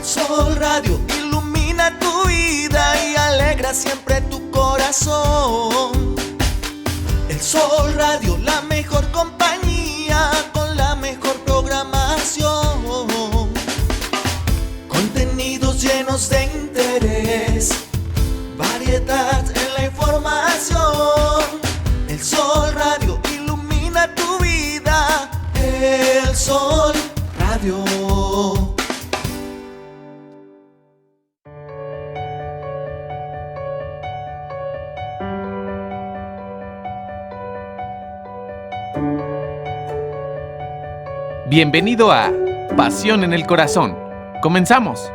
El Sol Radio ilumina tu vida y alegra siempre tu corazón. El Sol Radio, la mejor compañía con la mejor programación. Contenidos llenos de interés, variedad en la información. El Sol Radio ilumina tu vida. El Sol Radio. Bienvenido a Pasión en el Corazón. ¡Comenzamos!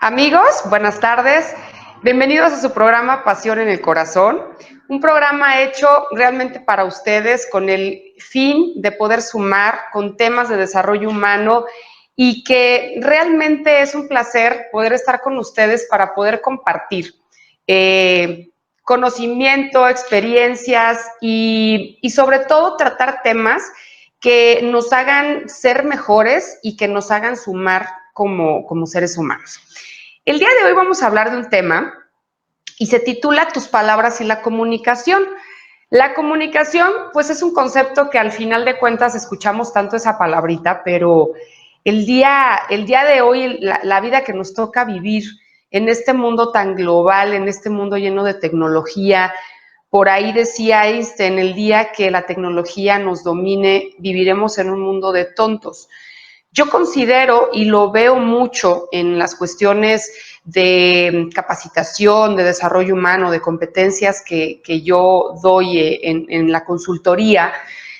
Amigos, buenas tardes. Bienvenidos a su programa Pasión en el Corazón. Un programa hecho realmente para ustedes con el fin de poder sumar con temas de desarrollo humano y que realmente es un placer poder estar con ustedes para poder compartir conocimiento, experiencias y sobre todo tratar temas que nos hagan ser mejores y que nos hagan sumar como seres humanos. El día de hoy vamos a hablar de un tema y se titula Tus palabras y la comunicación. La comunicación, pues es un concepto que al final de cuentas escuchamos tanto esa palabrita, pero el día de hoy, la vida que nos toca vivir en este mundo tan global, en este mundo lleno de tecnología, por ahí decía Einstein, el día que la tecnología nos domine, viviremos en un mundo de tontos. Yo considero, y lo veo mucho en las cuestiones de capacitación, de desarrollo humano, de competencias que yo doy en la consultoría,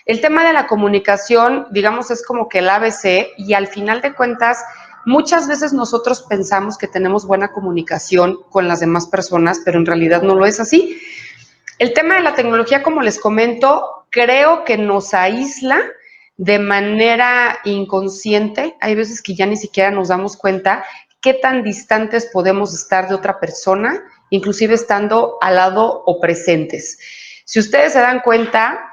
el tema de la comunicación, digamos, es como que el ABC y al final de cuentas, muchas veces nosotros pensamos que tenemos buena comunicación con las demás personas, pero en realidad no lo es así. El tema de la tecnología, como les comento, creo que nos aísla de manera inconsciente. Hay veces que ya ni siquiera nos damos cuenta qué tan distantes podemos estar de otra persona, inclusive estando al lado o presentes. Si ustedes se dan cuenta,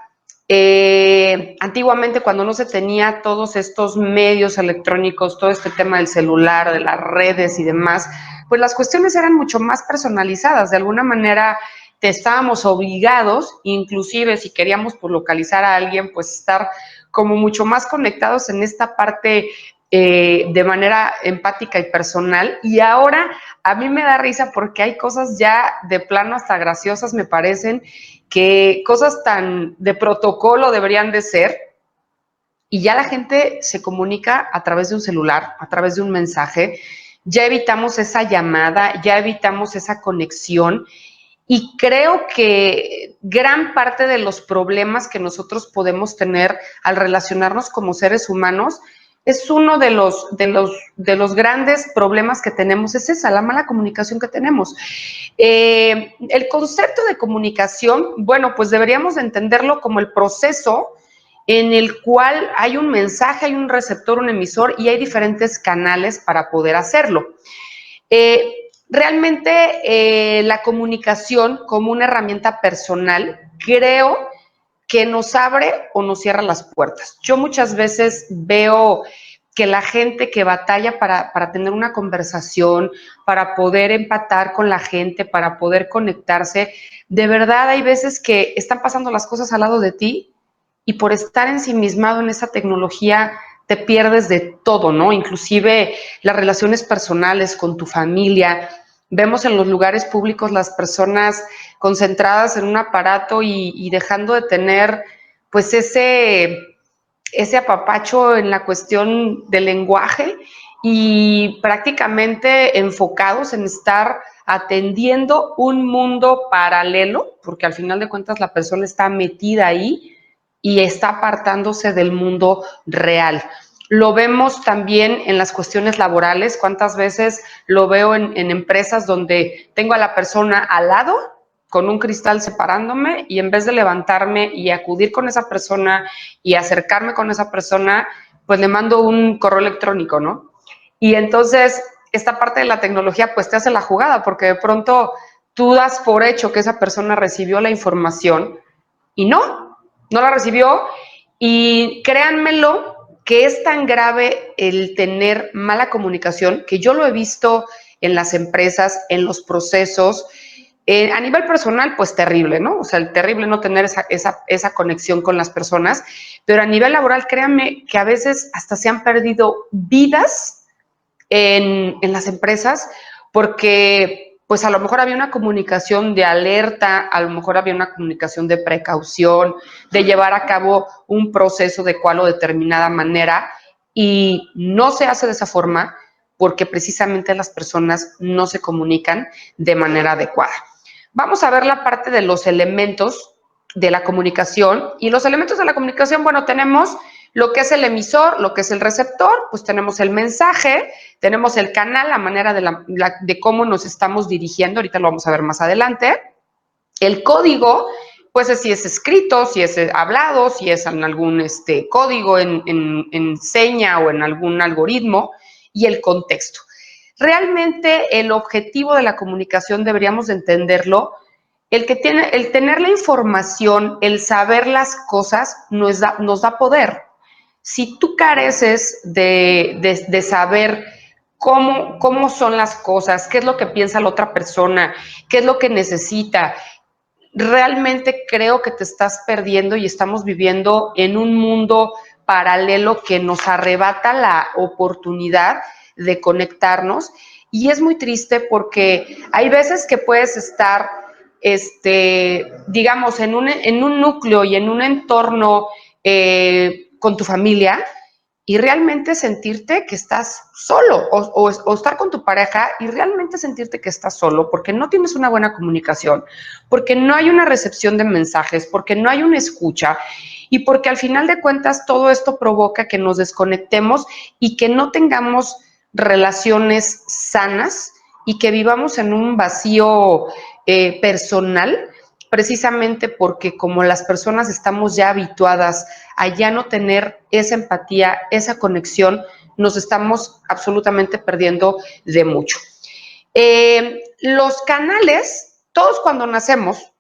antiguamente cuando no se tenía todos estos medios electrónicos, todo este tema del celular, de las redes y demás, pues las cuestiones eran mucho más personalizadas. De alguna manera estábamos obligados, inclusive si queríamos pues, localizar a alguien, pues estar como mucho más conectados en esta parte de manera empática y personal. Y ahora a mí me da risa porque hay cosas ya de plano hasta graciosas, me parecen, que cosas tan de protocolo deberían de ser, y ya la gente se comunica a través de un celular, a través de un mensaje, ya evitamos esa llamada, ya evitamos esa conexión, y creo que gran parte de los problemas que nosotros podemos tener al relacionarnos como seres humanos es uno de los grandes problemas que tenemos, es esa, la mala comunicación que tenemos. El concepto de comunicación, bueno, pues deberíamos de entenderlo como el proceso en el cual hay un mensaje, hay un receptor, un emisor y hay diferentes canales para poder hacerlo. Realmente la comunicación como una herramienta personal, creo que nos abre o nos cierra las puertas. Yo muchas veces veo que la gente que batalla para tener una conversación, para poder empatar con la gente, para poder conectarse, de verdad hay veces que están pasando las cosas al lado de ti y por estar ensimismado en esa tecnología te pierdes de todo, ¿no? Inclusive las relaciones personales con tu familia. Vemos en los lugares públicos las personas concentradas en un aparato y dejando de tener pues ese apapacho en la cuestión del lenguaje y prácticamente enfocados en estar atendiendo un mundo paralelo, porque al final de cuentas la persona está metida ahí y está apartándose del mundo real. Lo vemos también en las cuestiones laborales. ¿Cuántas veces lo veo en empresas donde tengo a la persona al lado con un cristal separándome y en vez de levantarme y acudir con esa persona y acercarme con esa persona, pues le mando un correo electrónico, ¿no? Y entonces esta parte de la tecnología pues te hace la jugada porque de pronto tú das por hecho que esa persona recibió la información y no la recibió Y créanmelo que es tan grave el tener mala comunicación, que yo lo he visto en las empresas, en los procesos. A nivel personal, pues terrible, ¿no? O sea, terrible no tener esa conexión con las personas, pero a nivel laboral, créanme que a veces hasta se han perdido vidas en las empresas porque pues a lo mejor había una comunicación de alerta, a lo mejor había una comunicación de precaución, de llevar a cabo un proceso de cual o determinada manera, y no se hace de esa forma porque precisamente las personas no se comunican de manera adecuada. Vamos a ver la parte de los elementos de la comunicación, y los elementos de la comunicación, bueno, tenemos lo que es el emisor, lo que es el receptor, pues tenemos el mensaje, tenemos el canal, la manera de cómo nos estamos dirigiendo, ahorita lo vamos a ver más adelante. El código, pues si es escrito, si es hablado, si es en algún código, en seña o en algún algoritmo, y el contexto. Realmente el objetivo de la comunicación deberíamos de entenderlo. El tener la información, el saber las cosas, nos da poder. Si tú careces de saber cómo son las cosas, qué es lo que piensa la otra persona, qué es lo que necesita, realmente creo que te estás perdiendo y estamos viviendo en un mundo paralelo que nos arrebata la oportunidad de conectarnos. Y es muy triste porque hay veces que puedes estar, digamos, en un núcleo y en un entorno con tu familia, y realmente sentirte que estás solo, o estar con tu pareja y realmente sentirte que estás solo porque no tienes una buena comunicación, porque no hay una recepción de mensajes, porque no hay una escucha, y porque al final de cuentas todo esto provoca que nos desconectemos y que no tengamos relaciones sanas y que vivamos en un vacío personal, precisamente porque como las personas estamos ya habituadas a ya no tener esa empatía, esa conexión, nos estamos absolutamente perdiendo de mucho. Los canales, todos cuando nacemos,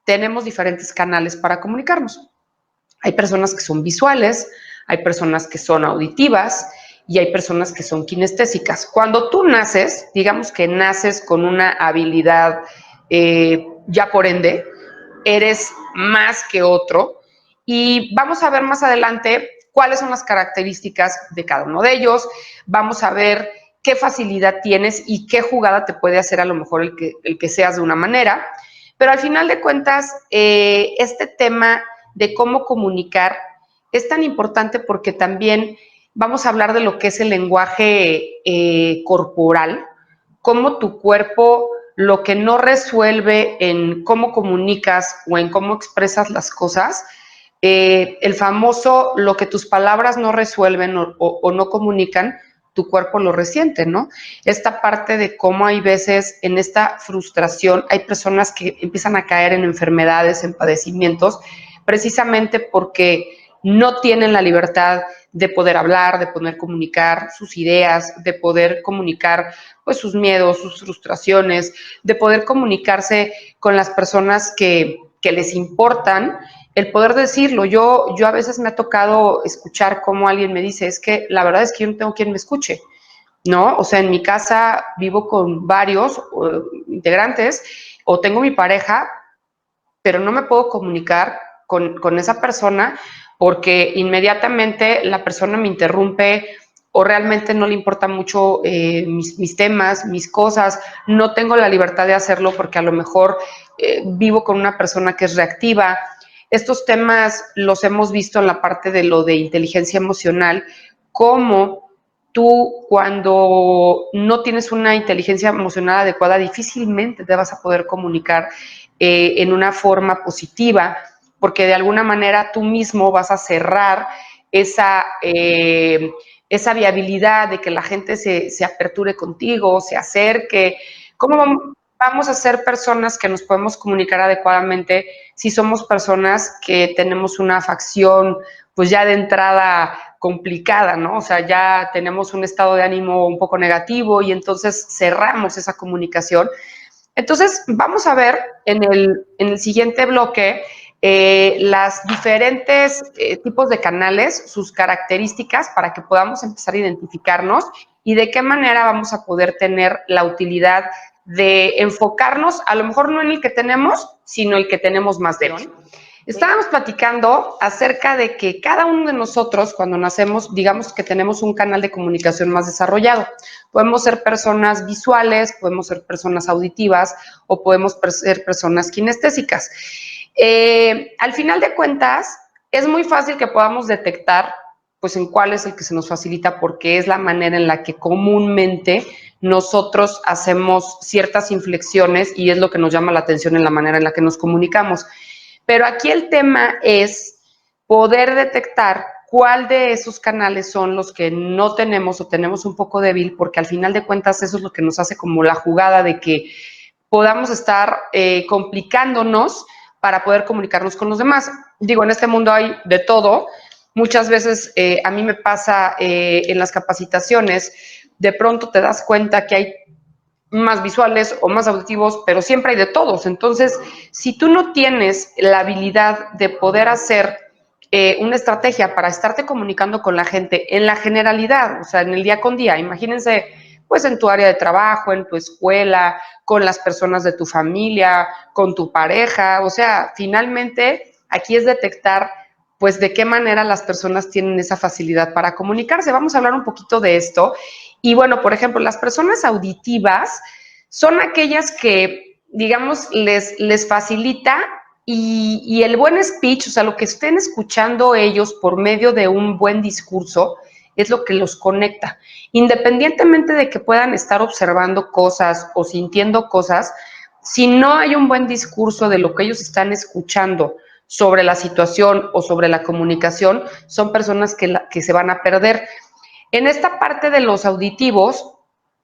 tenemos diferentes canales para comunicarnos. Hay personas que son visuales, hay personas que son auditivas y hay personas que son kinestésicas. Cuando tú naces, digamos que naces con una habilidad, ya por ende, eres más que otro, y vamos a ver más adelante cuáles son las características de cada uno de ellos. Vamos a ver qué facilidad tienes y qué jugada te puede hacer a lo mejor el que seas de una manera, pero al final de cuentas este tema de cómo comunicar es tan importante porque también vamos a hablar de lo que es el lenguaje corporal, cómo tu cuerpo, lo que no resuelve en cómo comunicas o en cómo expresas las cosas, el famoso, lo que tus palabras no resuelven o no comunican, tu cuerpo lo resiente, ¿no? Esta parte de cómo hay veces en esta frustración, hay personas que empiezan a caer en enfermedades, en padecimientos, precisamente porque no tienen la libertad de poder hablar, de poder comunicar sus ideas, de poder comunicar pues sus miedos, sus frustraciones, de poder comunicarse con las personas que les importan, el poder decirlo. Yo a veces me ha tocado escuchar cómo alguien me dice, es que la verdad es que yo no tengo quien me escuche, ¿no? O sea, en mi casa vivo con varios integrantes, o tengo mi pareja, pero no me puedo comunicar con esa persona porque inmediatamente la persona me interrumpe o realmente no le importa mucho mis temas, mis cosas, no tengo la libertad de hacerlo porque a lo mejor vivo con una persona que es reactiva. Estos temas los hemos visto en la parte de lo de inteligencia emocional, cómo tú cuando no tienes una inteligencia emocional adecuada difícilmente te vas a poder comunicar en una forma positiva, porque de alguna manera tú mismo vas a cerrar esa viabilidad de que la gente se aperture contigo, se acerque. ¿Cómo vamos a ser personas que nos podemos comunicar adecuadamente si somos personas que tenemos una facción, pues ya de entrada complicada, ¿no? O sea, ya tenemos un estado de ánimo un poco negativo y entonces cerramos esa comunicación. Entonces, vamos a ver en el siguiente bloque las diferentes tipos de canales, sus características para que podamos empezar a identificarnos y de qué manera vamos a poder tener la utilidad de enfocarnos, a lo mejor no en el que tenemos, sino el que tenemos más de él. Estábamos platicando acerca de que cada uno de nosotros, cuando nacemos, digamos que tenemos un canal de comunicación más desarrollado. Podemos ser personas visuales, podemos ser personas auditivas o podemos ser personas kinestésicas. Al final de cuentas, es muy fácil que podamos detectar pues en cuál es el que se nos facilita, porque es la manera en la que comúnmente nosotros hacemos ciertas inflexiones y es lo que nos llama la atención en la manera en la que nos comunicamos. Pero aquí el tema es poder detectar cuál de esos canales son los que no tenemos o tenemos un poco débil, porque al final de cuentas eso es lo que nos hace como la jugada de que podamos estar complicándonos para poder comunicarnos con los demás. Digo, en este mundo hay de todo. Muchas veces a mí me pasa en las capacitaciones, de pronto te das cuenta que hay más visuales o más auditivos, pero siempre hay de todos. Entonces, si tú no tienes la habilidad de poder hacer una estrategia para estarte comunicando con la gente en la generalidad, o sea, en el día con día, imagínense, pues en tu área de trabajo, en tu escuela, con las personas de tu familia, con tu pareja, o sea, finalmente aquí es detectar pues de qué manera las personas tienen esa facilidad para comunicarse. Vamos a hablar un poquito de esto. Y bueno, por ejemplo, las personas auditivas son aquellas que, digamos, les facilita y el buen speech, o sea, lo que estén escuchando ellos por medio de un buen discurso, es lo que los conecta. Independientemente de que puedan estar observando cosas o sintiendo cosas, si no hay un buen discurso de lo que ellos están escuchando sobre la situación o sobre la comunicación, son personas que se van a perder. En esta parte de los auditivos,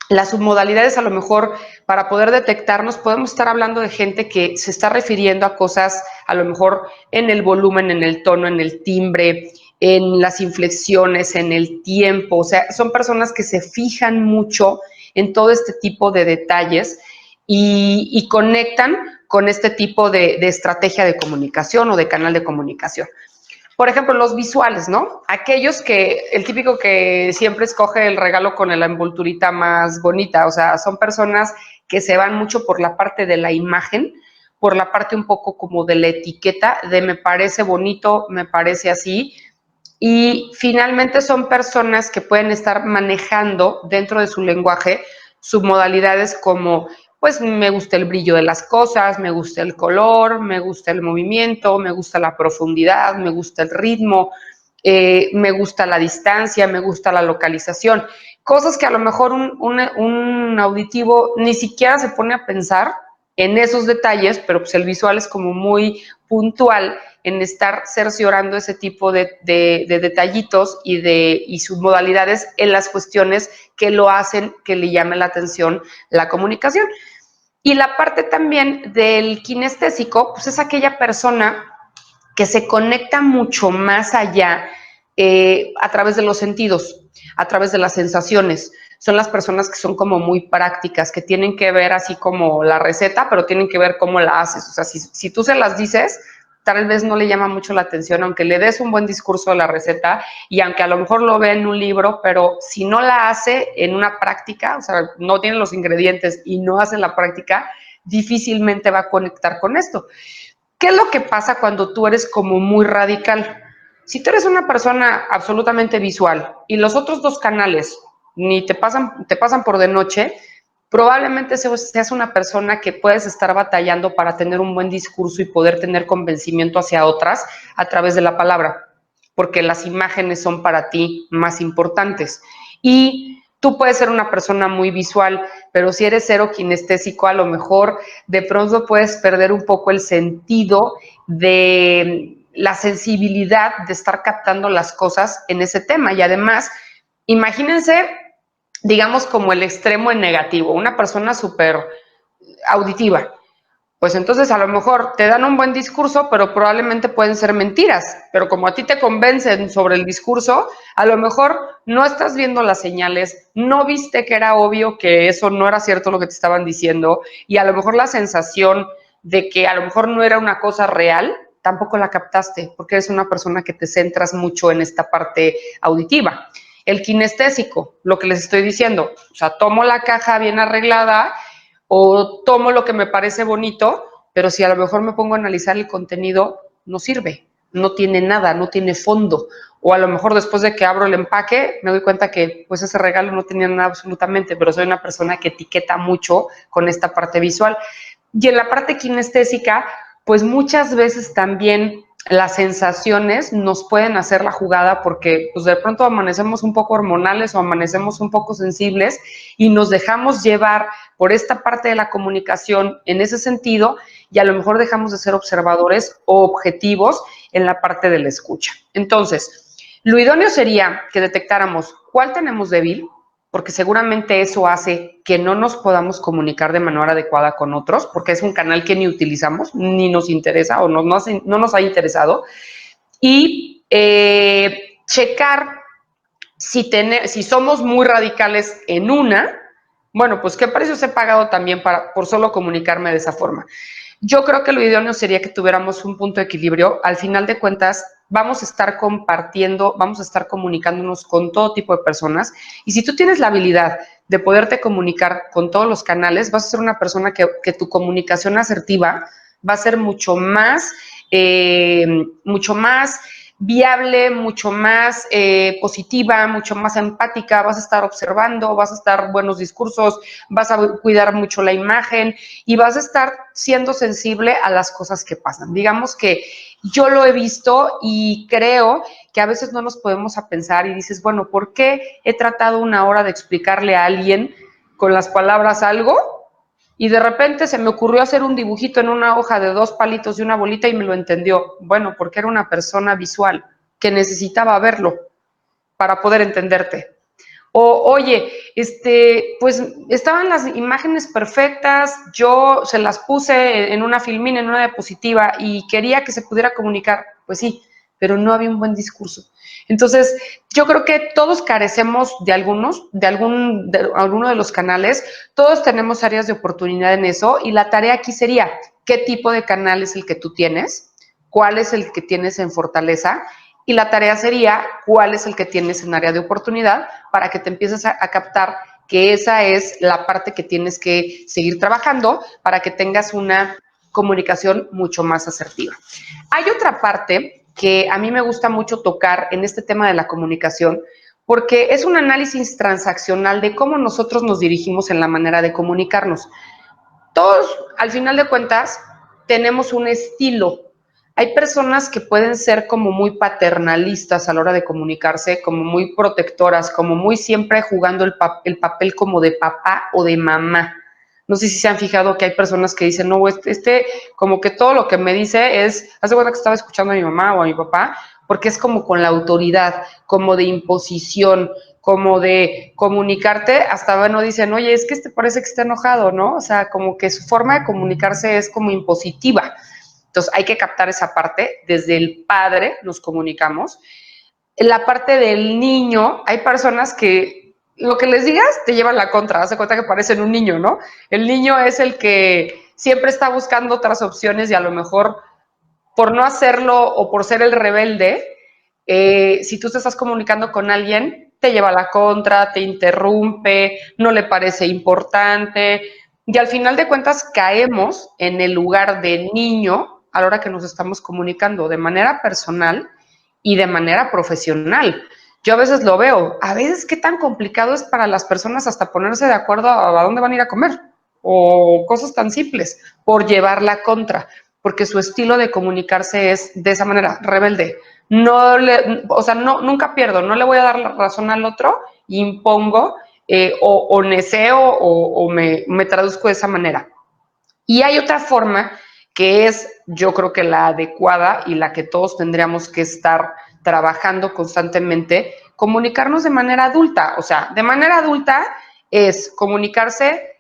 las submodalidades a lo mejor para poder detectarnos podemos estar hablando de gente que se está refiriendo a cosas a lo mejor en el volumen, en el tono, en el timbre, en las inflexiones, en el tiempo, o sea, son personas que se fijan mucho en todo este tipo de detalles y conectan con este tipo de estrategia de comunicación o de canal de comunicación. Por ejemplo, los visuales, ¿no? Aquellos que, el típico que siempre escoge el regalo con la envolturita más bonita, o sea, son personas que se van mucho por la parte de la imagen, por la parte un poco como de la etiqueta, de me parece bonito, me parece así, y finalmente son personas que pueden estar manejando dentro de su lenguaje submodalidades como pues me gusta el brillo de las cosas, me gusta el color, me gusta el movimiento, me gusta la profundidad, me gusta el ritmo, me gusta la distancia, me gusta la localización. Cosas que a lo mejor un auditivo ni siquiera se pone a pensar en esos detalles, pero pues el visual es como muy puntual en estar cerciorando ese tipo de detallitos y submodalidades en las cuestiones que lo hacen que le llame la atención la comunicación. Y la parte también del kinestésico, pues es aquella persona que se conecta mucho más allá a través de los sentidos, a través de las sensaciones. Son las personas que son como muy prácticas, que tienen que ver así como la receta, pero tienen que ver cómo la haces. O sea, si tú se las dices, tal vez no le llama mucho la atención, aunque le des un buen discurso de la receta y aunque a lo mejor lo ve en un libro, pero si no la hace en una práctica, o sea, no tiene los ingredientes y no hace la práctica, difícilmente va a conectar con esto. ¿Qué es lo que pasa cuando tú eres como muy radical? Si tú eres una persona absolutamente visual y los otros dos canales ni te pasan por de noche, probablemente seas una persona que puedes estar batallando para tener un buen discurso y poder tener convencimiento hacia otras a través de la palabra, porque las imágenes son para ti más importantes. Y tú puedes ser una persona muy visual, pero si eres cero kinestésico, a lo mejor de pronto puedes perder un poco el sentido de la sensibilidad de estar captando las cosas en ese tema. Y además, imagínense, digamos, como el extremo en negativo, una persona súper auditiva. Pues entonces a lo mejor te dan un buen discurso, pero probablemente pueden ser mentiras. Pero como a ti te convencen sobre el discurso, a lo mejor no estás viendo las señales, no viste que era obvio que eso no era cierto lo que te estaban diciendo, y a lo mejor la sensación de que a lo mejor no era una cosa real tampoco la captaste, porque eres una persona que te centras mucho en esta parte auditiva. El kinestésico, lo que les estoy diciendo, o sea, tomo la caja bien arreglada o tomo lo que me parece bonito, pero si a lo mejor me pongo a analizar el contenido, no sirve, no tiene nada, no tiene fondo. O a lo mejor después de que abro el empaque, me doy cuenta que pues ese regalo no tenía nada absolutamente, pero soy una persona que etiqueta mucho con esta parte visual. Y en la parte kinestésica, pues muchas veces también las sensaciones nos pueden hacer la jugada porque pues de pronto amanecemos un poco hormonales o amanecemos un poco sensibles y nos dejamos llevar por esta parte de la comunicación en ese sentido y a lo mejor dejamos de ser observadores o objetivos en la parte de la escucha. Entonces, lo idóneo sería que detectáramos cuál tenemos débil, porque seguramente eso hace que no nos podamos comunicar de manera adecuada con otros, porque es un canal que ni utilizamos, ni nos interesa o no nos ha interesado, y checar si somos muy radicales en una, bueno, pues qué precios he pagado también por solo comunicarme de esa forma. Yo creo que lo idóneo sería que tuviéramos un punto de equilibrio. Al final de cuentas, vamos a estar compartiendo, vamos a estar comunicándonos con todo tipo de personas. Y si tú tienes la habilidad de poderte comunicar con todos los canales, vas a ser una persona que tu comunicación asertiva va a ser mucho más viable, mucho más positiva, mucho más empática, vas a estar observando, vas a estar buenos discursos, vas a cuidar mucho la imagen y vas a estar siendo sensible a las cosas que pasan. Digamos que yo lo he visto y creo que a veces no nos podemos a pensar y dices, bueno, ¿por qué he tratado una hora de explicarle a alguien con las palabras algo? Y de repente se me ocurrió hacer un dibujito en una hoja de 2 palitos y una bolita y me lo entendió. Bueno, porque era una persona visual que necesitaba verlo para poder entenderte. O, oye, pues estaban las imágenes perfectas, yo se las puse en una filmina, en una diapositiva y quería que se pudiera comunicar. Pues sí, pero no había un buen discurso. Entonces, yo creo que todos carecemos de alguno de los canales, todos tenemos áreas de oportunidad en eso y la tarea aquí sería, ¿qué tipo de canal es el que tú tienes? ¿Cuál es el que tienes en fortaleza? Y la tarea sería, ¿cuál es el que tienes en área de oportunidad? Para que te empieces a captar que esa es la parte que tienes que seguir trabajando para que tengas una comunicación mucho más asertiva. Hay otra parte que a mí me gusta mucho tocar en este tema de la comunicación, porque es un análisis transaccional de cómo nosotros nos dirigimos en la manera de comunicarnos. Todos, al final de cuentas, tenemos un estilo. Hay personas que pueden ser como muy paternalistas a la hora de comunicarse, como muy protectoras, como muy siempre jugando el papel como de papá o de mamá. No sé si se han fijado que hay personas que dicen, no, como que todo lo que me dice es, haz de cuenta que estaba escuchando a mi mamá o a mi papá, porque es como con la autoridad, como de imposición, como de comunicarte, hasta bueno, dicen, oye, es que parece que está enojado, ¿no? O sea, como que su forma de comunicarse es como impositiva. Entonces hay que captar esa parte, desde el padre nos comunicamos. En la parte del niño, hay personas que lo que les digas te llevan la contra, haz de cuenta que parecen un niño, ¿no? El niño es el que siempre está buscando otras opciones y a lo mejor por no hacerlo o por ser el rebelde, si tú te estás comunicando con alguien, te lleva a la contra, te interrumpe, no le parece importante y al final de cuentas caemos en el lugar de niño a la hora que nos estamos comunicando de manera personal y de manera profesional. Yo a veces lo veo, a veces qué tan complicado es para las personas hasta ponerse de acuerdo a dónde van a ir a comer o cosas tan simples por llevar la contra, porque su estilo de comunicarse es de esa manera, rebelde. Nunca pierdo, no le voy a dar la razón al otro, impongo o neceo o me traduzco de esa manera. Y hay otra forma que es, yo creo que la adecuada y la que todos tendríamos que estar trabajando constantemente, comunicarnos de manera adulta. O sea, de manera adulta es comunicarse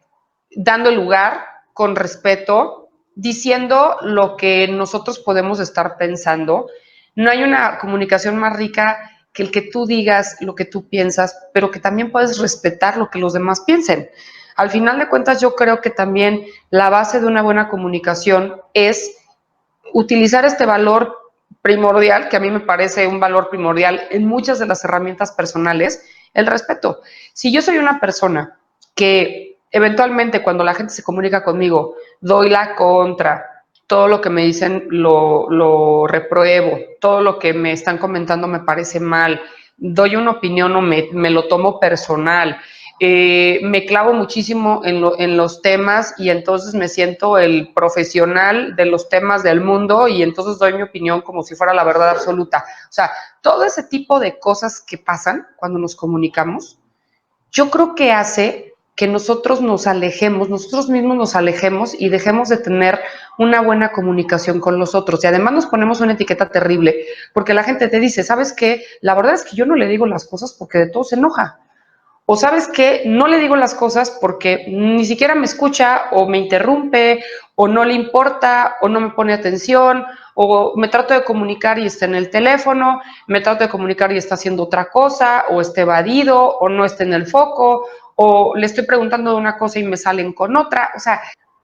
dando lugar, con respeto, diciendo lo que nosotros podemos estar pensando. No hay una comunicación más rica que el que tú digas lo que tú piensas, pero que también puedes respetar lo que los demás piensen. Al final de cuentas, yo creo que también la base de una buena comunicación es utilizar este valor primordial, que a mí me parece un valor primordial en muchas de las herramientas personales, el respeto. Si yo soy una persona que eventualmente cuando la gente se comunica conmigo, doy la contra, todo lo que me dicen lo repruebo, todo lo que me están comentando me parece mal, doy una opinión o me lo tomo personal, me clavo muchísimo en los temas y entonces me siento el profesional de los temas del mundo y entonces doy mi opinión como si fuera la verdad absoluta. O sea, todo ese tipo de cosas que pasan cuando nos comunicamos, yo creo que hace que nosotros nos alejemos, nosotros mismos nos alejemos y dejemos de tener una buena comunicación con los otros. Y además nos ponemos una etiqueta terrible, porque la gente te dice, ¿sabes qué? La verdad es que yo no le digo las cosas porque de todo se enoja. O sabes qué, no le digo las cosas porque ni siquiera me escucha o me interrumpe o no le importa o no me pone atención o me trato de comunicar y está en el teléfono, me trato de comunicar y está haciendo otra cosa o está evadido o no está en el foco o le estoy preguntando de una cosa y me salen con otra. O sea,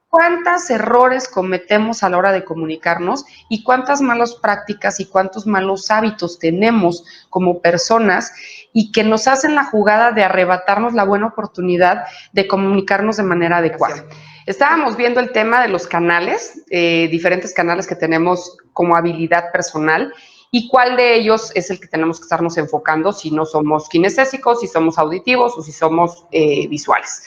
¿cuántos errores cometemos a la hora de comunicarnos y cuántas malas prácticas y cuántos malos hábitos tenemos como personas y que nos hacen la jugada de arrebatarnos la buena oportunidad de comunicarnos de manera adecuada? Estábamos viendo el tema de los canales, diferentes canales que tenemos como habilidad personal y cuál de ellos es el que tenemos que estarnos enfocando si no somos kinestésicos, si somos auditivos o si somos visuales.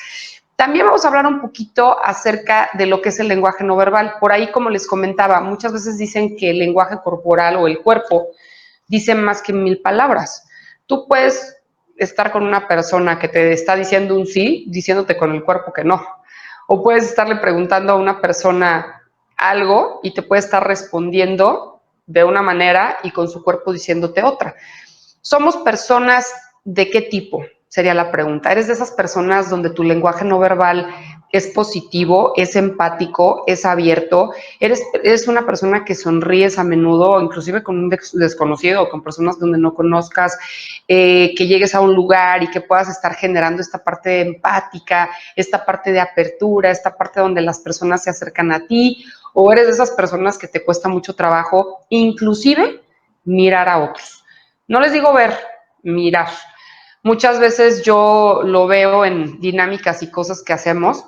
También vamos a hablar un poquito acerca de lo que es el lenguaje no verbal. Por ahí, como les comentaba, muchas veces dicen que el lenguaje corporal o el cuerpo dice más que 1000 palabras. Tú puedes estar con una persona que te está diciendo un sí, diciéndote con el cuerpo que no. O puedes estarle preguntando a una persona algo y te puede estar respondiendo de una manera y con su cuerpo diciéndote otra. ¿Somos personas de qué tipo? Sería la pregunta. ¿Eres de esas personas donde tu lenguaje no verbal es positivo, es empático, es abierto? ¿Eres una persona que sonríes a menudo, inclusive con un desconocido o con personas donde no conozcas, que llegues a un lugar y que puedas estar generando esta parte empática, esta parte de apertura, esta parte donde las personas se acercan a ti? ¿O eres de esas personas que te cuesta mucho trabajo, inclusive mirar a otros? No les digo ver, mirar. Muchas veces yo lo veo en dinámicas y cosas que hacemos,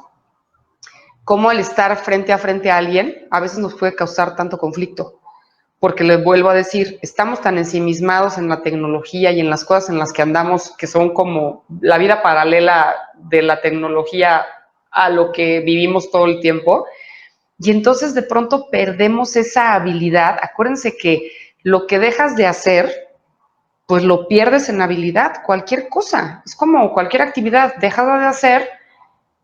como el estar frente a alguien a veces nos puede causar tanto conflicto, porque les vuelvo a decir, estamos tan ensimismados en la tecnología y en las cosas en las que andamos, que son como la vida paralela de la tecnología a lo que vivimos todo el tiempo, y entonces de pronto perdemos esa habilidad. Acuérdense que lo que dejas de hacer, pues lo pierdes en habilidad, cualquier cosa, es como cualquier actividad, dejas de hacer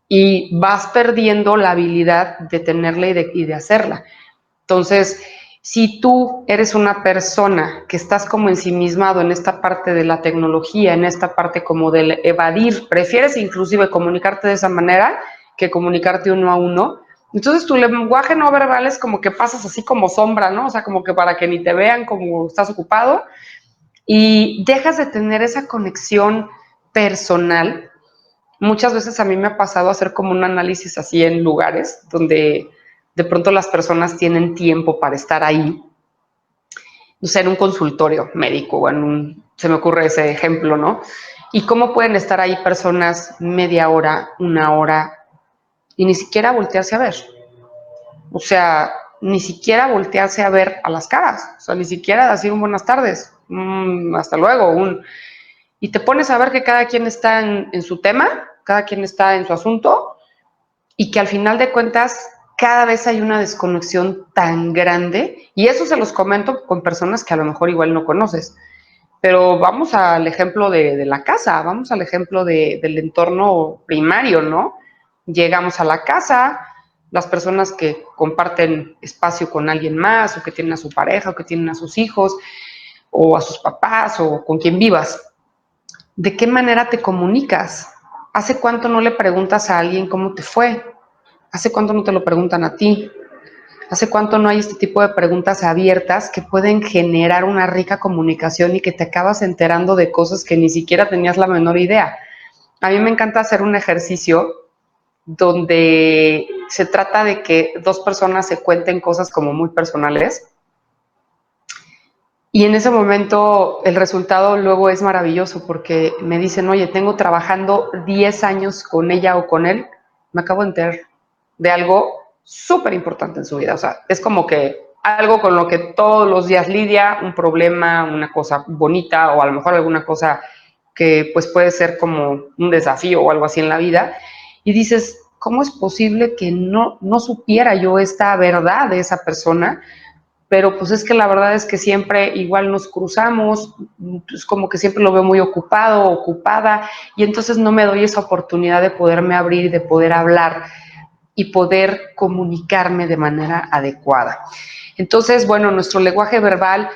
y vas perdiendo la habilidad de tenerla y de hacerla. Entonces, si tú eres una persona que estás como ensimismado en esta parte de la tecnología, en esta parte como del evadir, prefieres inclusive comunicarte de esa manera que comunicarte uno a uno, entonces tu lenguaje no verbal es como que pasas así como sombra, ¿no? O sea, como que para que ni te vean como estás ocupado, y dejas de tener esa conexión personal. Muchas veces a mí me ha pasado hacer como un análisis así en lugares donde de pronto las personas tienen tiempo para estar ahí, o sea, en un consultorio médico o se me ocurre ese ejemplo, ¿no? Y cómo pueden estar ahí personas media hora, una hora y ni siquiera voltearse a ver. O sea, ni siquiera voltearse a ver a las caras, o sea, ni siquiera decir un buenas tardes, hasta luego, y te pones a ver que cada quien está en su tema, cada quien está en su asunto, y que al final de cuentas cada vez hay una desconexión tan grande, y eso se los comento con personas que a lo mejor igual no conoces, pero vamos al ejemplo de la casa, vamos al ejemplo del entorno primario, ¿no? Llegamos a la casa, las personas que comparten espacio con alguien más, o que tienen a su pareja, o que tienen a sus hijos, o a sus papás, o con quien vivas, ¿de qué manera te comunicas? ¿Hace cuánto no le preguntas a alguien cómo te fue? ¿Hace cuánto no te lo preguntan a ti? ¿Hace cuánto no hay este tipo de preguntas abiertas que pueden generar una rica comunicación y que te acabas enterando de cosas que ni siquiera tenías la menor idea? A mí me encanta hacer un ejercicio donde se trata de que dos personas se cuenten cosas como muy personales. Y en ese momento el resultado luego es maravilloso porque me dicen, oye, tengo trabajando 10 años con ella o con él, me acabo de enterar de algo súper importante en su vida. O sea, es como que algo con lo que todos los días lidia, un problema, una cosa bonita o a lo mejor alguna cosa que pues puede ser como un desafío o algo así en la vida. Y dices, ¿cómo es posible que no supiera yo esta verdad de esa persona? Pero pues es que la verdad es que siempre igual nos cruzamos, pues como que siempre lo veo muy ocupado, ocupada, y entonces no me doy esa oportunidad de poderme abrir, de poder hablar y poder comunicarme de manera adecuada. Entonces, bueno, nuestro lenguaje verbal,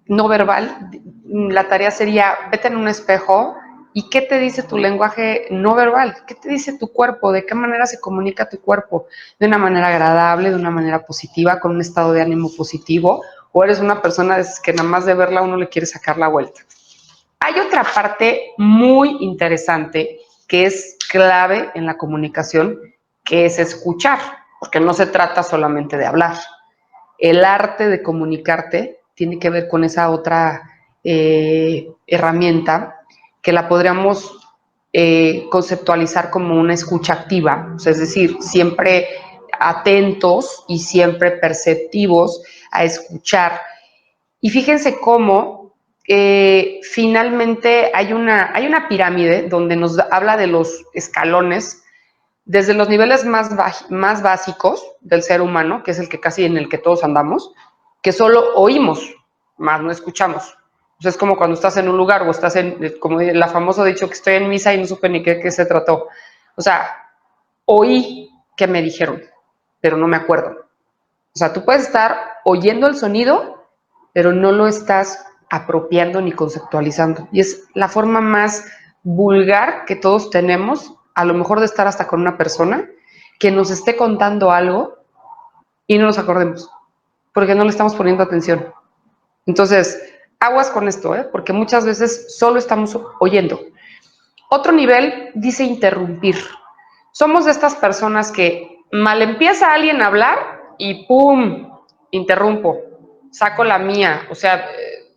no verbal, la tarea sería, vete en un espejo y qué te dice tu lenguaje no verbal, qué te dice tu cuerpo, de qué manera se comunica tu cuerpo, de una manera agradable, de una manera positiva, con un estado de ánimo positivo, o eres una persona que nada más de verla uno le quiere sacar la vuelta. Hay otra parte muy interesante que es clave en la comunicación, que es escuchar, porque no se trata solamente de hablar. El arte de comunicarte tiene que ver con esa otra herramienta que la podríamos conceptualizar como una escucha activa, o sea, es decir, siempre atentos y siempre perceptivos a escuchar. Y fíjense cómo finalmente hay una pirámide donde nos habla de los escalones desde los niveles más básicos del ser humano, que es el que casi en el que todos andamos, que solo oímos, más no escuchamos. O sea, es como cuando estás en un lugar o estás como la famoso dicho que estoy en misa y no supe ni qué se trató. O sea, oí que me dijeron, pero no me acuerdo. O sea, tú puedes estar oyendo el sonido, pero no lo estás apropiando ni conceptualizando. Y es la forma más vulgar que todos tenemos, a lo mejor de estar hasta con una persona que nos esté contando algo y no nos acordemos, porque no le estamos poniendo atención. Entonces, aguas con esto, porque muchas veces solo estamos oyendo. Otro nivel dice interrumpir. Somos de estas personas que mal empieza alguien a hablar y ¡pum! Interrumpo, saco la mía, o sea,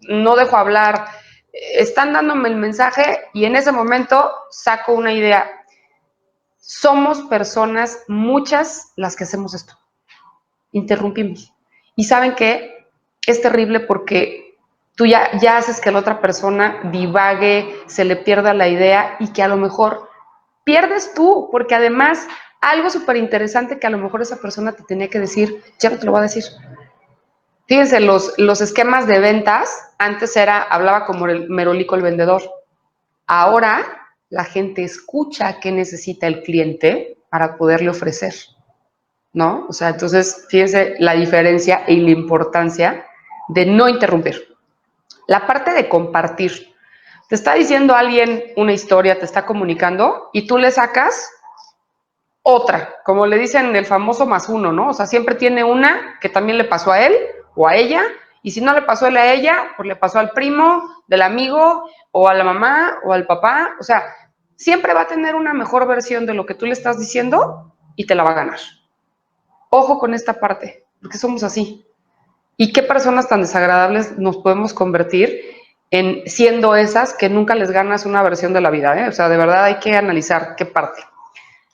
no dejo hablar, están dándome el mensaje y en ese momento saco una idea. Somos personas, muchas, las que hacemos esto. Interrumpimos. Y ¿saben qué? Es terrible porque tú ya haces que la otra persona divague, se le pierda la idea y que a lo mejor pierdes tú, porque además algo súper interesante que a lo mejor esa persona te tenía que decir, ya no te lo va a decir. Fíjense, los esquemas de ventas, antes hablaba como el merolico el vendedor. Ahora la gente escucha qué necesita el cliente para poderle ofrecer, ¿no? O sea, entonces, fíjense la diferencia y la importancia de no interrumpir. La parte de compartir. Te está diciendo alguien una historia, te está comunicando y tú le sacas otra, como le dicen el famoso +1, ¿no? O sea, siempre tiene una que también le pasó a él o a ella, y si no le pasó él a ella, pues le pasó al primo, del amigo, o a la mamá, o al papá. O sea, siempre va a tener una mejor versión de lo que tú le estás diciendo y te la va a ganar. Ojo con esta parte, porque somos así. ¿Y qué personas tan desagradables nos podemos convertir en siendo esas que nunca les ganas una versión de la vida? O sea, de verdad hay que analizar qué parte.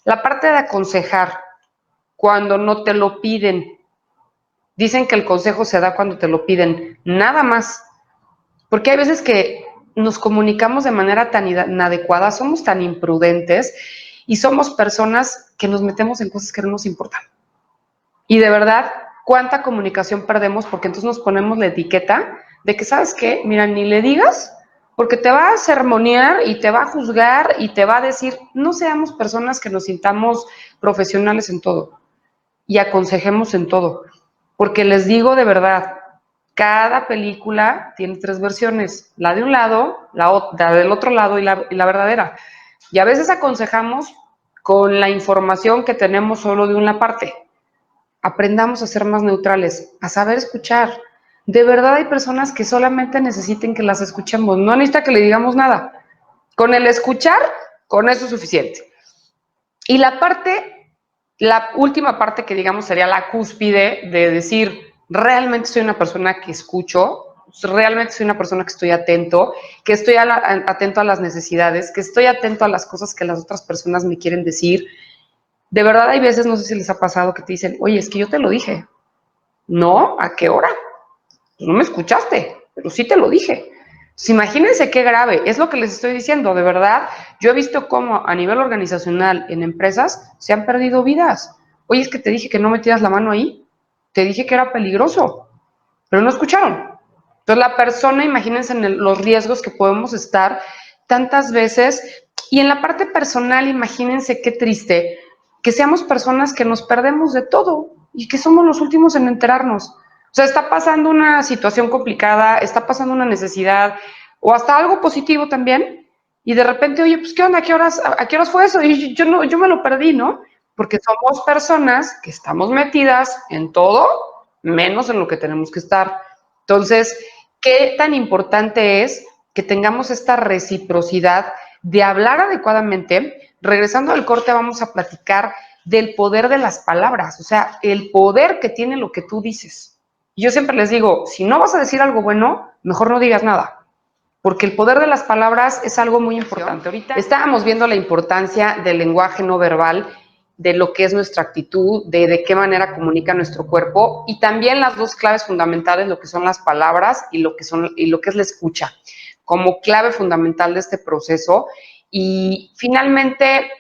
La parte de aconsejar, cuando no te lo piden. Dicen que el consejo se da cuando te lo piden, nada más. Porque hay veces que nos comunicamos de manera tan inadecuada, somos tan imprudentes y somos personas que nos metemos en cosas que no nos importan. Y de verdad, ¿cuánta comunicación perdemos? Porque entonces nos ponemos la etiqueta de que, ¿sabes qué? Mira, ni le digas, porque te va a sermonear y te va a juzgar y te va a decir, no seamos personas que nos sintamos profesionales en todo y aconsejemos en todo. Porque les digo de verdad, cada película tiene 3 versiones, la de un lado, la del otro lado y la verdadera. Y a veces aconsejamos con la información que tenemos solo de una parte. Aprendamos a ser más neutrales, a saber escuchar. De verdad hay personas que solamente necesiten que las escuchemos, no necesita que le digamos nada. Con el escuchar, con eso es suficiente. Y la parte La última parte que digamos sería la cúspide de decir, realmente soy una persona que escucho, realmente soy una persona que estoy atento, que estoy atento a las necesidades, que estoy atento a las cosas que las otras personas me quieren decir. De verdad hay veces, no sé si les ha pasado, que te dicen, oye, es que yo te lo dije. No, ¿a qué hora? Pues no me escuchaste, pero sí te lo dije. Pues imagínense qué grave, es lo que les estoy diciendo, de verdad. Yo he visto cómo a nivel organizacional en empresas se han perdido vidas. Oye, es que te dije que no metieras la mano ahí, te dije que era peligroso, pero no escucharon. Entonces la persona, imagínense los riesgos que podemos estar tantas veces. Y en la parte personal, imagínense qué triste que seamos personas que nos perdemos de todo y que somos los últimos en enterarnos. O sea, está pasando una situación complicada, está pasando una necesidad o hasta algo positivo también, y de repente, oye, pues, ¿qué onda? ¿A qué horas fue eso? Y yo me lo perdí, ¿no? Porque somos personas que estamos metidas en todo, menos en lo que tenemos que estar. Entonces, ¿qué tan importante es que tengamos esta reciprocidad de hablar adecuadamente? Regresando al corte, vamos a platicar del poder de las palabras, o sea, el poder que tiene lo que tú dices. Yo siempre les digo, si no vas a decir algo bueno, mejor no digas nada, porque el poder de las palabras es algo muy importante. Ahorita estábamos viendo la importancia del lenguaje no verbal, de lo que es nuestra actitud, de qué manera comunica nuestro cuerpo, y también las dos claves fundamentales, lo que son las palabras y lo que es la escucha, como clave fundamental de este proceso. Y finalmente,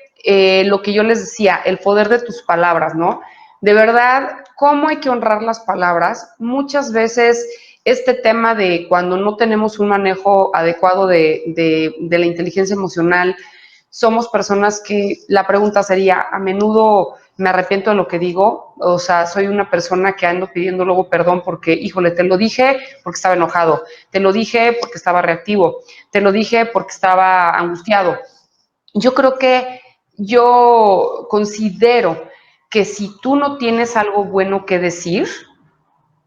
lo que yo les decía, el poder de tus palabras, ¿no? De verdad, cómo hay que honrar las palabras. Muchas veces este tema de cuando no tenemos un manejo adecuado de la inteligencia emocional, somos personas que la pregunta sería, a menudo me arrepiento de lo que digo, o sea, soy una persona que ando pidiendo luego perdón porque, híjole, te lo dije porque estaba enojado, te lo dije porque estaba reactivo, te lo dije porque estaba angustiado. Yo considero que si tú no tienes algo bueno que decir,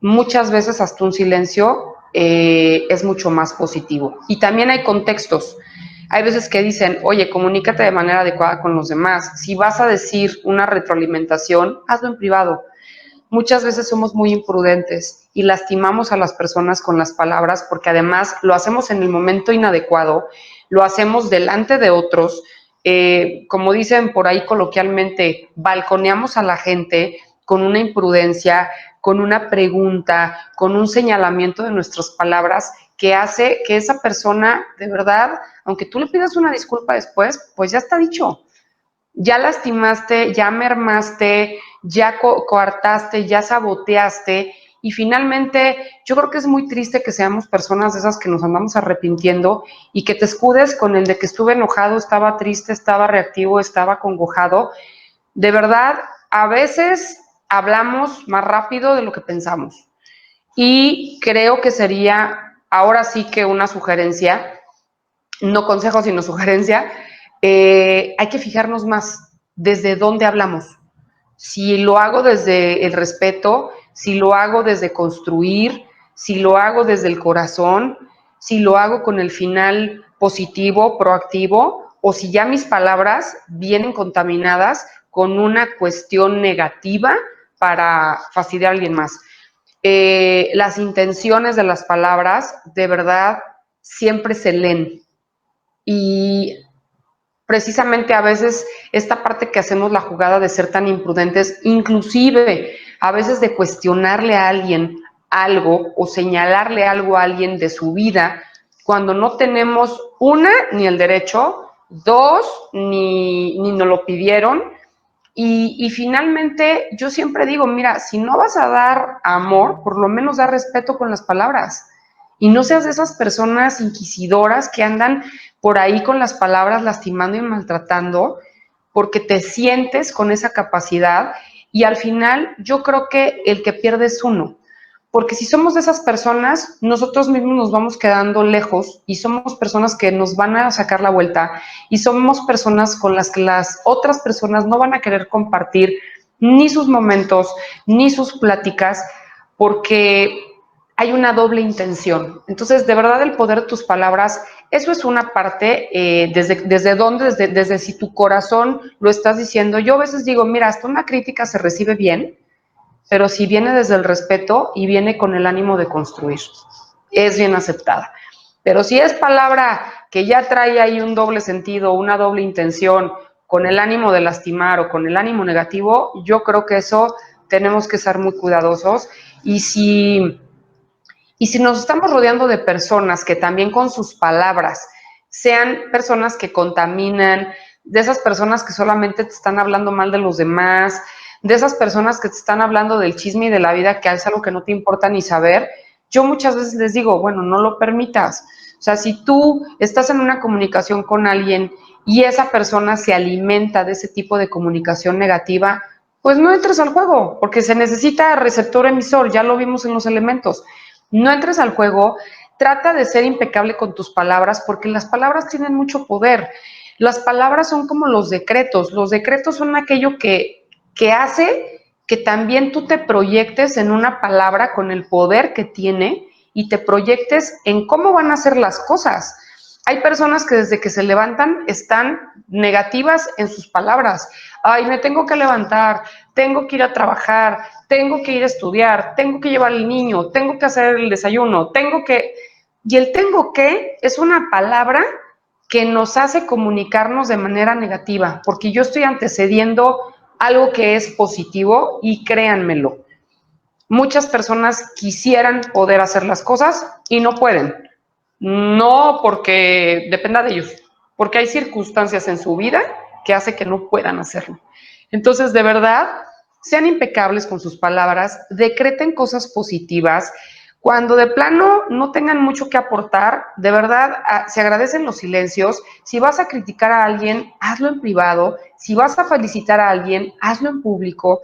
muchas veces hasta un silencio es mucho más positivo. Y también hay contextos. Hay veces que dicen, oye, comunícate de manera adecuada con los demás. Si vas a decir una retroalimentación, hazlo en privado. Muchas veces somos muy imprudentes y lastimamos a las personas con las palabras porque además lo hacemos en el momento inadecuado, lo hacemos delante de otros, como dicen por ahí coloquialmente, balconeamos a la gente con una imprudencia, con una pregunta, con un señalamiento de nuestras palabras que hace que esa persona, de verdad, aunque tú le pidas una disculpa después, pues ya está dicho. Ya lastimaste, ya mermaste, ya coartaste, ya saboteaste, y finalmente yo creo que es muy triste que seamos personas de esas que nos andamos arrepintiendo y que te escudes con el de que estuve enojado, estaba triste, estaba reactivo, estaba acongojado. De verdad, a veces hablamos más rápido de lo que pensamos, y creo que sería ahora sí que una sugerencia, no consejo, sino sugerencia, hay que fijarnos más desde dónde hablamos. Si lo hago desde el respeto, si lo hago desde construir, si lo hago desde el corazón, si lo hago con el final positivo, proactivo, o si ya mis palabras vienen contaminadas con una cuestión negativa para fastidiar a alguien más. Las intenciones de las palabras, de verdad, siempre se leen. Y precisamente a veces esta parte que hacemos la jugada de ser tan imprudentes, inclusive a veces de cuestionarle a alguien algo o señalarle algo a alguien de su vida, cuando no tenemos una, ni el derecho, dos, ni nos lo pidieron. Y finalmente yo siempre digo, mira, si no vas a dar amor, por lo menos da respeto con las palabras. Y no seas de esas personas inquisidoras que andan por ahí con las palabras lastimando y maltratando, porque te sientes con esa capacidad, y al final yo creo que el que pierde es uno. Porque si somos de esas personas, nosotros mismos nos vamos quedando lejos y somos personas que nos van a sacar la vuelta, y somos personas con las que las otras personas no van a querer compartir ni sus momentos, ni sus pláticas, porque hay una doble intención. Entonces, de verdad, el poder de tus palabras Eso es una parte, desde dónde, desde si tu corazón lo estás diciendo. Yo a veces digo, mira, hasta una crítica se recibe bien, pero si viene desde el respeto y viene con el ánimo de construir, es bien aceptada. Pero si es palabra que ya trae ahí un doble sentido, una doble intención, con el ánimo de lastimar o con el ánimo negativo, yo creo que eso tenemos que ser muy cuidadosos. Y si nos estamos rodeando de personas que también con sus palabras sean personas que contaminan, de esas personas que solamente te están hablando mal de los demás, de esas personas que te están hablando del chisme y de la vida, que es algo que no te importa ni saber, yo muchas veces les digo, bueno, no lo permitas. O sea, si tú estás en una comunicación con alguien y esa persona se alimenta de ese tipo de comunicación negativa, pues no entres al juego, porque se necesita receptor emisor, ya lo vimos en los elementos. No entres al juego, trata de ser impecable con tus palabras, porque las palabras tienen mucho poder. Las palabras son como los decretos son aquello que hace que también tú te proyectes en una palabra con el poder que tiene y te proyectes en cómo van a ser las cosas. Hay personas que desde que se levantan están negativas en sus palabras. Ay, me tengo que levantar, tengo que ir a trabajar, tengo que ir a estudiar, tengo que llevar al niño, tengo que hacer el desayuno, tengo que... Y el tengo que es una palabra que nos hace comunicarnos de manera negativa, porque yo estoy antecediendo algo que es positivo y créanmelo, muchas personas quisieran poder hacer las cosas y no pueden. No porque dependa de ellos, porque hay circunstancias en su vida que hace que no puedan hacerlo. Entonces, de verdad, sean impecables con sus palabras, decreten cosas positivas. Cuando de plano no tengan mucho que aportar, de verdad, se agradecen los silencios. Si vas a criticar a alguien, hazlo en privado. Si vas a felicitar a alguien, hazlo en público.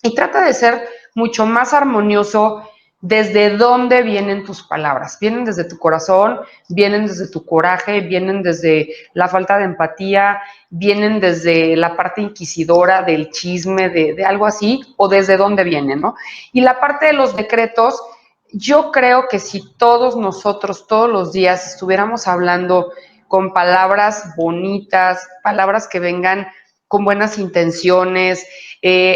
Y trata de ser mucho más armonioso desde dónde vienen tus palabras. Vienen desde tu corazón, vienen desde tu coraje, vienen desde la falta de empatía, vienen desde la parte inquisidora del chisme, de algo así, o desde dónde vienen, ¿no? Y la parte de los decretos, yo creo que si todos nosotros, todos los días, estuviéramos hablando con palabras bonitas, palabras que vengan con buenas intenciones,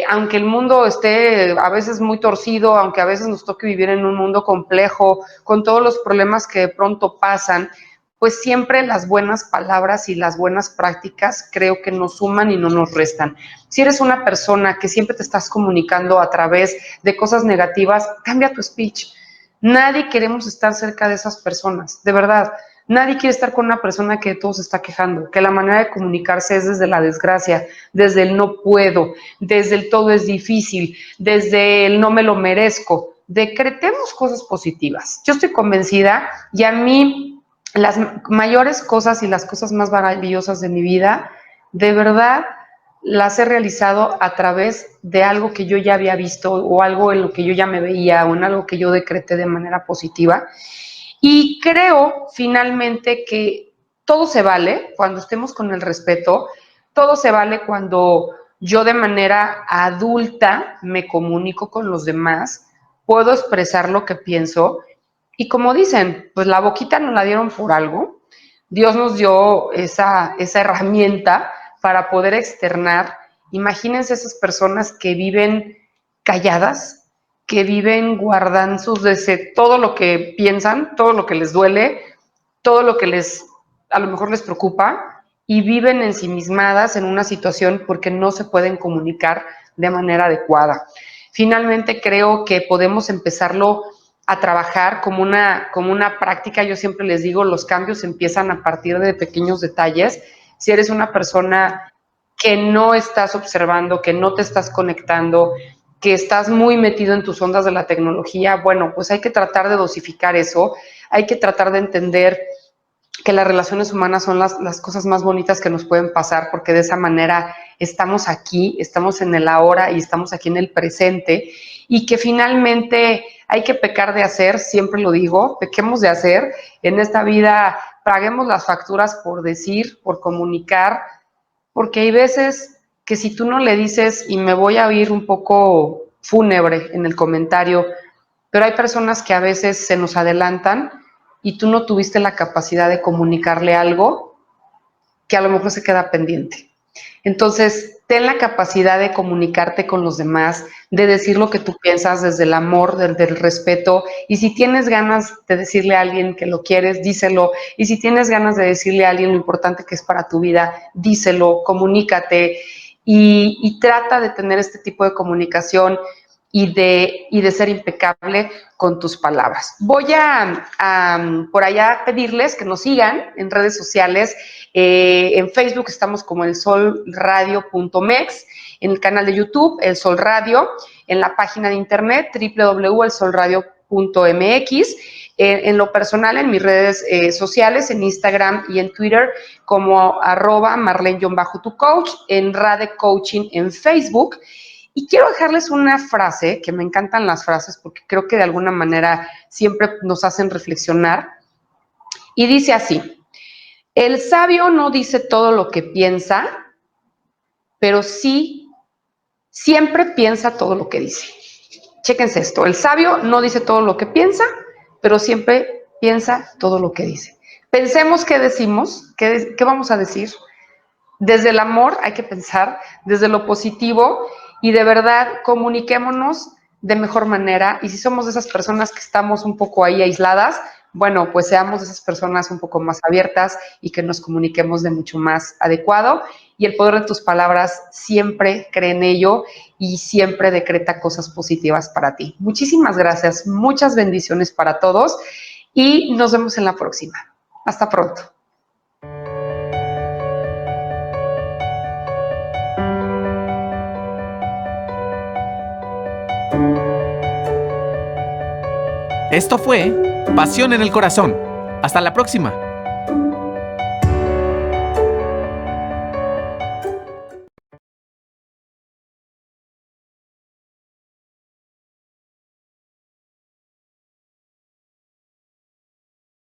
aunque el mundo esté a veces muy torcido, aunque a veces nos toque vivir en un mundo complejo, con todos los problemas que de pronto pasan, pues siempre las buenas palabras y las buenas prácticas creo que nos suman y no nos restan. Si eres una persona que siempre te estás comunicando a través de cosas negativas, cambia tu speech. Nadie queremos estar cerca de esas personas, de verdad. Nadie quiere estar con una persona que de todo se está quejando, que la manera de comunicarse es desde la desgracia, desde el no puedo, desde el todo es difícil, desde el no me lo merezco. Decretemos cosas positivas. Yo estoy convencida y a mí las mayores cosas y las cosas más maravillosas de mi vida, de verdad, las he realizado a través de algo que yo ya había visto o algo en lo que yo ya me veía o en algo que yo decreté de manera positiva. Y creo finalmente que todo se vale cuando estemos con el respeto, todo se vale cuando yo de manera adulta me comunico con los demás, puedo expresar lo que pienso y como dicen, pues la boquita nos la dieron por algo, Dios nos dio esa herramienta para poder externar. Imagínense esas personas que viven calladas, que viven guardando todo lo que piensan, todo lo que les duele, todo lo que a lo mejor les preocupa y viven ensimismadas en una situación porque no se pueden comunicar de manera adecuada. Finalmente creo que podemos empezarlo a trabajar como una práctica. Yo siempre les digo, los cambios empiezan a partir de pequeños detalles. Si eres una persona que no estás observando, que no te estás conectando, que estás muy metido en tus ondas de la tecnología, bueno, pues hay que tratar de dosificar eso, hay que tratar de entender que las relaciones humanas son las cosas más bonitas que nos pueden pasar, porque de esa manera estamos aquí, estamos en el ahora y estamos aquí en el presente, y que finalmente hay que pecar de hacer, siempre lo digo, pequemos de hacer, en esta vida paguemos las facturas por decir, por comunicar, porque hay veces que si tú no le dices, y me voy a oír un poco fúnebre en el comentario, pero hay personas que a veces se nos adelantan y tú no tuviste la capacidad de comunicarle algo que a lo mejor se queda pendiente. Entonces, ten la capacidad de comunicarte con los demás, de decir lo que tú piensas desde el amor, desde el respeto. Y si tienes ganas de decirle a alguien que lo quieres, díselo. Y si tienes ganas de decirle a alguien lo importante que es para tu vida, díselo, comunícate y trata de tener este tipo de comunicación y de ser impecable con tus palabras. Voy a por allá pedirles que nos sigan en redes sociales. En Facebook estamos como elsolradio.mex, en el canal de YouTube El Sol Radio, en la página de internet www.elsolradio.mx, en lo personal en mis redes sociales, en Instagram y en Twitter como @Marlene_tu coach, en Rade Coaching en Facebook. Y quiero dejarles una frase, que me encantan las frases porque creo que de alguna manera siempre nos hacen reflexionar. Y dice así: el sabio no dice todo lo que piensa, pero sí siempre piensa todo lo que dice. Chéquense esto: el sabio no dice todo lo que piensa, pero siempre piensa todo lo que dice. Pensemos qué decimos, qué vamos a decir. Desde el amor hay que pensar, desde lo positivo, y de verdad comuniquémonos de mejor manera. Y si somos de esas personas que estamos un poco ahí aisladas, bueno, pues seamos de esas personas un poco más abiertas y que nos comuniquemos de mucho más adecuado. Y el poder de tus palabras, siempre cree en ello y siempre decreta cosas positivas para ti. Muchísimas gracias, muchas bendiciones para todos y nos vemos en la próxima. Hasta pronto. Esto fue Pasión en el Corazón. Hasta la próxima.